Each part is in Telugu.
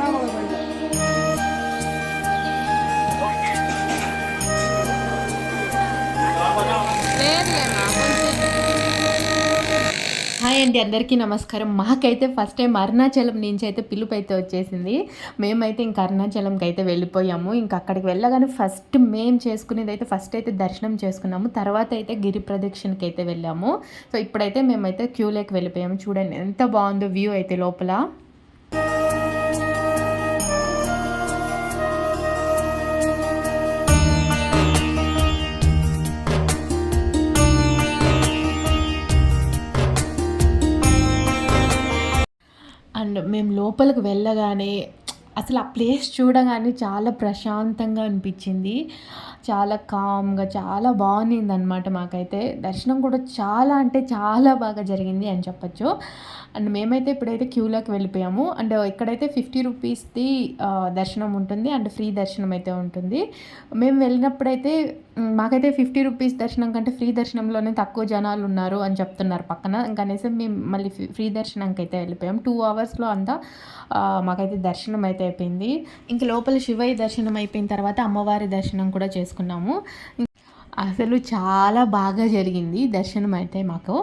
హాయ్ అండి, అందరికీ నమస్కారం. మాకైతే ఫస్ట్ టైం అరుణాచలం నుంచి అయితే పిలుపు అయితే వచ్చేసింది. మేమైతే ఇంక అరుణాచలంకి అయితే వెళ్ళిపోయాము. ఇంకా అక్కడికి వెళ్ళగానే ఫస్ట్ మేము చేసుకునేది అయితే ఫస్ట్ అయితే దర్శనం చేసుకున్నాము. తర్వాత అయితే గిరి ప్రదక్షిణకి అయితే వెళ్ళాము. సో ఇప్పుడైతే మేమైతే క్యూలోకి వెళ్ళిపోయాము. చూడండి ఎంత బాగుందో వ్యూ అయితే లోపల. అండ్ మేము లోపలికి వెళ్ళగానే అసలు ఆ ప్లేస్ చూడగానే చాలా ప్రశాంతంగా అనిపించింది. చాలా కామ్గా చాలా బాగుందన్నమాట. మాకైతే దర్శనం కూడా చాలా అంటే చాలా బాగా జరిగింది అని చెప్పచ్చు. అండ్ మేమైతే ఇప్పుడైతే క్యూలోకి వెళ్ళిపోయాము. అండ్ ఇక్కడైతే 50 రూపీస్ది దర్శనం ఉంటుంది అండ్ ఫ్రీ దర్శనం అయితే ఉంటుంది. మేము వెళ్ళినప్పుడైతే మాకైతే 50 రూపీస్ దర్శనం కంటే ఫ్రీ దర్శనంలోనే తక్కువ జనాలు ఉన్నారు అని చెప్తున్నారు పక్కన. ఇంకనేసి మేము మళ్ళీ ఫ్రీ దర్శనంకి అయితే వెళ్ళిపోయాం. 2 అవర్స్లో అంతా మాకైతే దర్శనం అయితే అయిపోయింది. ఇంక లోపల శివయ్య దర్శనం అయిపోయిన తర్వాత అమ్మవారి దర్శనం కూడా చేసుకున్నాము. అసలు చాలా బాగా జరిగింది దర్శనం అయితే మాకు.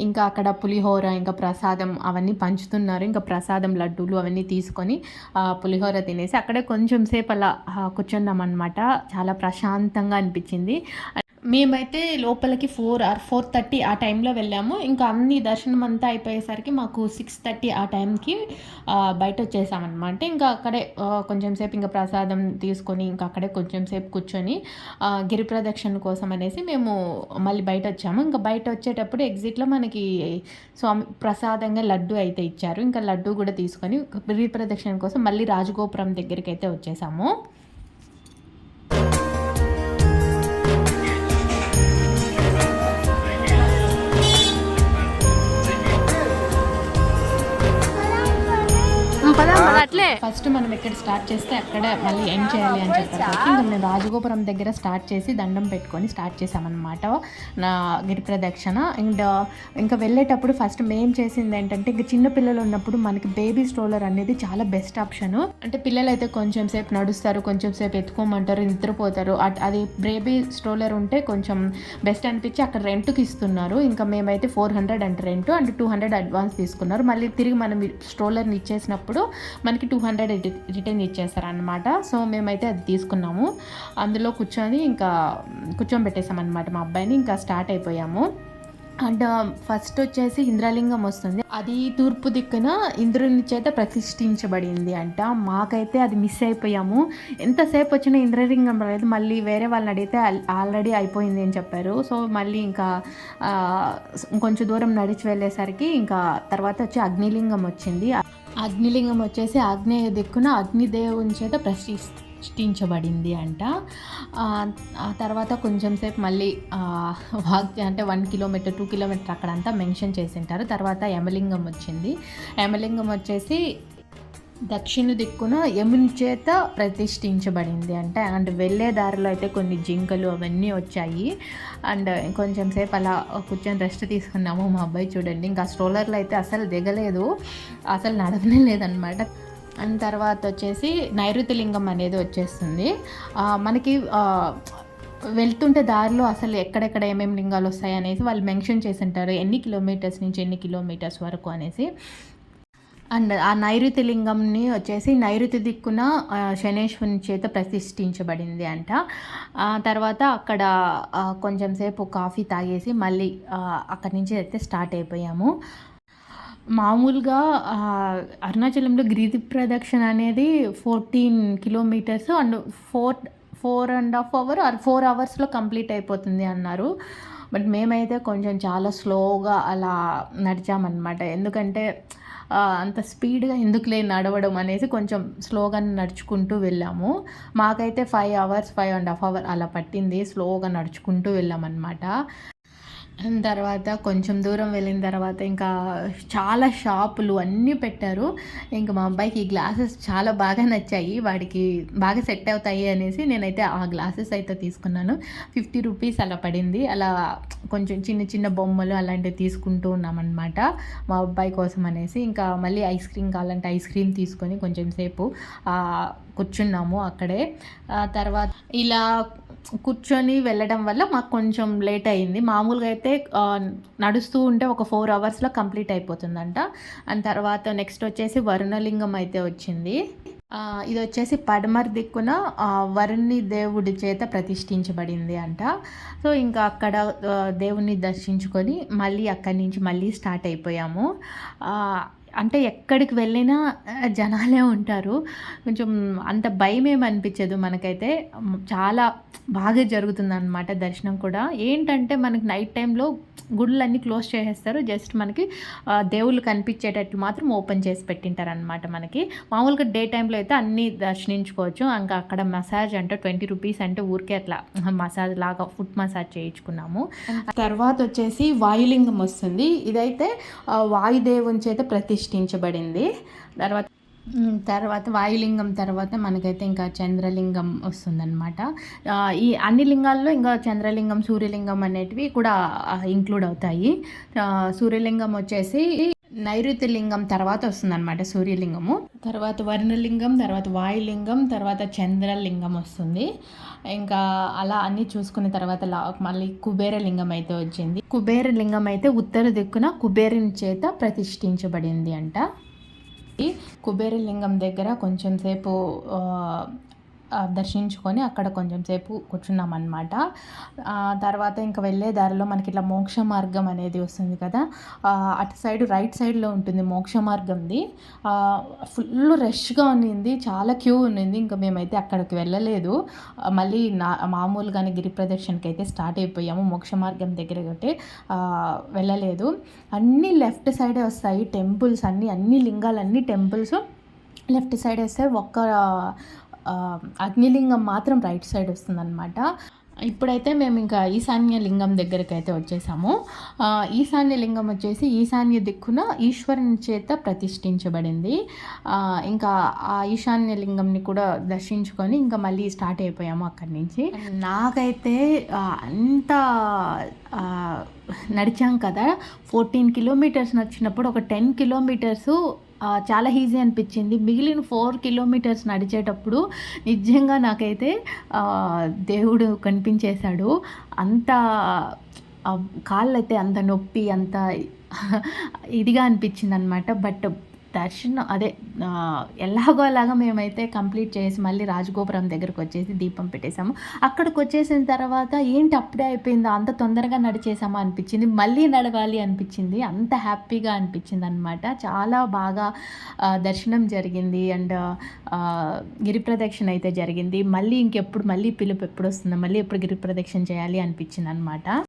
ఇంకా అక్కడ పులిహోర ఇంకా ప్రసాదం అవన్నీ పంచుతున్నారు. ఇంకా ప్రసాదం లడ్డూలు అవన్నీ తీసుకొని పులిహోర తినేసి అక్కడే కొంచెం సేపు అలా కూర్చున్నాం అనమాట. చాలా ప్రశాంతంగా అనిపించింది. మేమైతే లోపలికి 4 or 4:30 ఆ టైంలో వెళ్ళాము. ఇంకా అన్ని దర్శనం అంతా అయిపోయేసరికి మాకు 6:30 ఆ టైంకి బయట వచ్చేసామన్నమాట. ఇంకా అక్కడే కొంచెం సేపు ఇంకా ప్రసాదం తీసుకొని ఇంకా అక్కడే కొంచెం సేపు కూర్చొని గిరి ప్రదక్షిణ కోసం అనేసి మేము మళ్ళీ బయట వచ్చాము. ఇంకా బయట వచ్చేటప్పుడు ఎగ్జిట్లో మనకి స్వామి ప్రసాదంగా లడ్డు అయితే ఇచ్చారు. ఇంకా లడ్డు కూడా తీసుకొని గిరి ప్రదక్షిణ కోసం మళ్ళీ రాజగోపురం దగ్గరికి అయితే వచ్చేసాము. అట్లే ఫస్ట్ మనం ఎక్కడ స్టార్ట్ చేస్తే అక్కడ మళ్ళీ ఎండ్ చేయాలి అని చెప్పారు. ఇంకా మేము రాజగోపురం దగ్గర స్టార్ట్ చేసి దండం పెట్టుకొని స్టార్ట్ చేసామన్నమాట నా గిరి ప్రదక్షిణ. అండ్ ఇంకా వెళ్ళేటప్పుడు ఫస్ట్ మేము చేసింది ఏంటంటే ఇంకా చిన్న పిల్లలు ఉన్నప్పుడు మనకి బేబీ స్ట్రోలర్ అనేది చాలా బెస్ట్ ఆప్షన్. అంటే పిల్లలు అయితే కొంచెం సేపు నడుస్తారు, కొంచెం సేపు ఎత్తుకోమంటారు, నిద్రపోతారు. అది బేబీ స్ట్రోలర్ ఉంటే కొంచెం బెస్ట్ అనిపించి అక్కడ రెంట్కి ఇస్తున్నారు. ఇంకా మేమైతే 400 అంటే రెంట్ అండ్ 200 అడ్వాన్స్ తీసుకున్నారు. మళ్ళీ తిరిగి మనం స్ట్రోలర్ని ఇచ్చేసినప్పుడు మనకి 200 రిటర్న్ ఇచ్చేస్తారు అనమాట. సో మేమైతే అది తీసుకున్నాము. అందులో ఇంకా కూర్చోబెట్టేసాం అనమాట మా అబ్బాయిని. ఇంకా స్టార్ట్ అయిపోయాము. అండ్ ఫస్ట్ వచ్చేసి ఇంద్రలింగం వస్తుంది. అది తూర్పు దిక్కున ఇంద్రుని చేత ప్రతిష్ఠించబడింది అంట. మాకైతే అది మిస్ అయిపోయాము. ఎంతసేపు వచ్చినా ఇంద్రలింగం రాలేదు. మళ్ళీ వేరే వాళ్ళని అడిగితే ఆల్రెడీ అయిపోయింది అని చెప్పారు. సో మళ్ళీ ఇంకా కొంచెం దూరం నడిచి వెళ్ళేసరికి ఇంకా తర్వాత వచ్చి అగ్నిలింగం వచ్చింది. అగ్నిలింగం వచ్చేసి ఆగ్నేయ దిక్కున అగ్నిదేవుని చేత ప్రతిష్ఠించబడింది అంట. ఆ తర్వాత కొంచెం సేపు మళ్ళీ అంటే 1 కిలోమీటర్ 2 కిలోమీటర్ అక్కడంతా మెన్షన్ చేసింటారు. తర్వాత యమలింగం వచ్చింది. యమలింగం వచ్చేసి దక్షిణ దిక్కున యముని చేత ప్రతిష్ఠించబడింది అంటే. అండ్ వెళ్ళే దారిలో అయితే కొన్ని జింకలు అవన్నీ వచ్చాయి. అండ్ కొంచెం సేపు అలా కూర్చొని రెస్ట్ తీసుకున్నాము. మా అబ్బాయి చూడండి ఇంకా స్ట్రోలర్లో అయితే అసలు దిగలేదు, అసలు నడవనే లేదనమాట. అండ్ తర్వాత వచ్చేసి నైరుతి లింగం అనేది వచ్చేస్తుంది. మనకి వెళ్తుంటే దారిలో అసలు ఎక్కడెక్కడ ఏమేమి లింగాలు వస్తాయి అనేసి వాళ్ళు మెన్షన్ చేసి ఉంటారు, ఎన్ని కిలోమీటర్స్ నుంచి ఎన్ని కిలోమీటర్స్ వరకు అనేసి. అండ్ ఆ నైరుతి లింగంని వచ్చేసి నైరుతి దిక్కున శనేశ్వరుని చేత ప్రతిష్ఠించబడింది అంట. తర్వాత అక్కడ కొంచెం సేపు కాఫీ తాగేసి మళ్ళీ అక్కడి నుంచి అయితే స్టార్ట్ అయిపోయాము. మామూలుగా అరుణాచలంలో గిరి ప్రదక్షిణ అనేది 14 kilometres and 4.5 hours or 4 hours complete అయిపోతుంది అన్నారు. బట్ మేమైతే కొంచెం చాలా స్లోగా అలా నడిచామన్నమాట. ఎందుకంటే అంత స్పీడ్గా ఎందుకులే నడవడం అనేసి కొంచెం స్లోగా నడుచుకుంటూ వెళ్ళాము. మాకైతే 5 hours 5.5 hours అలా పట్టింది స్లోగా నడుచుకుంటూ వెళ్ళామన్నమాట. తర్వాత కొంచెం దూరం వెళ్ళిన తర్వాత ఇంకా చాలా షాపులు అన్నీ పెట్టారు. ఇంక మా అబ్బాయికి ఈ గ్లాసెస్ చాలా బాగా నచ్చాయి. వాడికి బాగా సెట్ అవుతాయి అనేసి నేనైతే ఆ గ్లాసెస్ అయితే తీసుకున్నాను. 50 రూపీస్ అలా పడింది. అలా కొంచెం చిన్న చిన్న బొమ్మలు అలాంటివి తీసుకుంటూ ఉన్నామన్నమాట మా అబ్బాయి కోసం అనేసి. ఇంకా మళ్ళీ ఐస్ క్రీమ్ కావాలంటే ఐస్ క్రీమ్ తీసుకొని కొంచెం సేపు కూర్చున్నాము అక్కడే. తర్వాత ఇలా కూర్చొని వెళ్ళడం వల్ల మాకు కొంచెం లేట్ అయింది. మామూలుగా అయితే నడుస్తూ ఉంటే ఒక 4 అవర్స్లో కంప్లీట్ అయిపోతుందంట. అండ్ తర్వాత నెక్స్ట్ వచ్చేసి వరుణలింగం అయితే వచ్చింది. ఇది వచ్చేసి పడమర దిక్కున వరుణి దేవుడి చేత ప్రతిష్ఠించబడింది అంట. సో ఇంకా అక్కడ దేవుణ్ణి దర్శించుకొని మళ్ళీ అక్కడి నుంచి మళ్ళీ స్టార్ట్ అయిపోయాము. అంటే ఎక్కడికి వెళ్ళినా జనాలే ఉంటారు. కొంచెం అంత భయమేమి అనిపించదు మనకైతే. చాలా బాగా జరుగుతుందన్నమాట దర్శనం కూడా. ఏంటంటే మనకి నైట్ టైంలో గుడులన్నీ క్లోజ్ చేసేస్తారు. జస్ట్ మనకి దేవుళ్ళు కనిపించేటట్లు మాత్రం ఓపెన్ చేసి పెట్టింటారనమాట మనకి. మామూలుగా డే టైంలో అయితే అన్నీ దర్శించుకోవచ్చు. ఇంకా అక్కడ మసాజ్ అంటే 20 రూపీస్ అంటే ఊరికే అట్లా మసాజ్ లాగా ఫుట్ మసాజ్ చేయించుకున్నాము. తర్వాత వచ్చేసి వాయులింగం వస్తుంది. ఇదైతే వాయుదేవుని చేత ప్రతిష్ఠించబడింది. తర్వాత వాయులింగం తర్వాత మనకైతే ఇంకా చంద్రలింగం వస్తుందన్నమాట. ఈ అన్ని లింగాల్లో ఇంకా చంద్రలింగం, సూర్యలింగం అనేటివి కూడా ఇంక్లూడ్ అవుతాయి. సూర్యలింగం వచ్చేసి నైరుతి లింగం తర్వాత వస్తుందన్నమాట సూర్యలింగము. తర్వాత వర్ణలింగం, తర్వాత వాయులింగం, తర్వాత చంద్రలింగం వస్తుంది. ఇంకా అలా అన్నీ చూసుకున్న తర్వాత మళ్ళీ కుబేరలింగం అయితే వచ్చింది. కుబేరలింగం అయితే ఉత్తర దిక్కున కుబేరుని చేత ప్రతిష్ఠించబడింది అంట. కుబేరలింగం దగ్గర కొంచెం సేపు దర్శించుకొని అక్కడ కొంచెం సేపు కూర్చున్నామన్నమాట. తర్వాత ఇంకా వెళ్ళే దారిలో మనకి ఇట్లా మోక్ష మార్గం అనేది వస్తుంది కదా, అటు సైడ్ రైట్ సైడ్లో ఉంటుంది మోక్ష మార్గంది. ఫుల్ రష్గా ఉన్నింది, చాలా క్యూ ఉన్నింది. ఇంకా మేమైతే అక్కడికి వెళ్ళలేదు. మళ్ళీ మామూలుగానే గిరి ప్రదక్షిణకి అయితే స్టార్ట్ అయిపోయాము. మోక్ష మార్గం దగ్గర ఒకటి వెళ్ళలేదు. అన్నీ లెఫ్ట్ సైడే వస్తాయి టెంపుల్స్ అన్ని లింగాలు అన్ని టెంపుల్స్ లెఫ్ట్ సైడ్ వస్తాయి. అగ్నిలింగం మాత్రం రైట్ సైడ్ వస్తుందన్నమాట. ఇప్పుడైతే మేము ఇంకా ఈశాన్య లింగం దగ్గరికి అయితే వచ్చేసాము. ఈశాన్య లింగం వచ్చేసి ఈశాన్య దిక్కున ఈశ్వరుని చేత ప్రతిష్ఠించబడింది. ఇంకా ఆ ఈశాన్య లింగంని కూడా దర్శించుకొని ఇంకా మళ్ళీ స్టార్ట్ అయిపోయాము అక్కడి నుంచి. నాకైతే అంత నడిచాం కదా, 14 కిలోమీటర్స్ నడిచినప్పుడు ఒక 10 కిలోమీటర్స్ చాలా ఈజీ అనిపించింది. మిగిలిన 4 కిలోమీటర్స్ నడిచేటప్పుడు నిజంగా నాకైతే దేవుడు కనిపించేశాడు. అంత కాళ్ళు అయితే అంత నొప్పి అంత ఇదిగా అనిపించింది అనమాట. బట్ దర్శనం అదే ఎలాగో అలాగా మేమైతే కంప్లీట్ చేసి మళ్ళీ రాజగోపురం దగ్గరకు వచ్చేసి దీపం పెట్టేసాము. అక్కడికి వచ్చేసిన తర్వాత ఏంటి అప్పుడే అయిపోయిందో, అంత తొందరగా నడిచేసామా అనిపించింది. మళ్ళీ నడవాలి అనిపించింది. అంత హ్యాపీగా అనిపించింది అనమాట. చాలా బాగా దర్శనం జరిగింది. అండ్ గిరి ప్రదక్షిణ అయితే జరిగింది. మళ్ళీ ఇంకెప్పుడు మళ్ళీ పిలుపు ఎప్పుడు వస్తుందో, మళ్ళీ ఎప్పుడు గిరి ప్రదక్షిణ చేయాలి అనిపించింది అనమాట.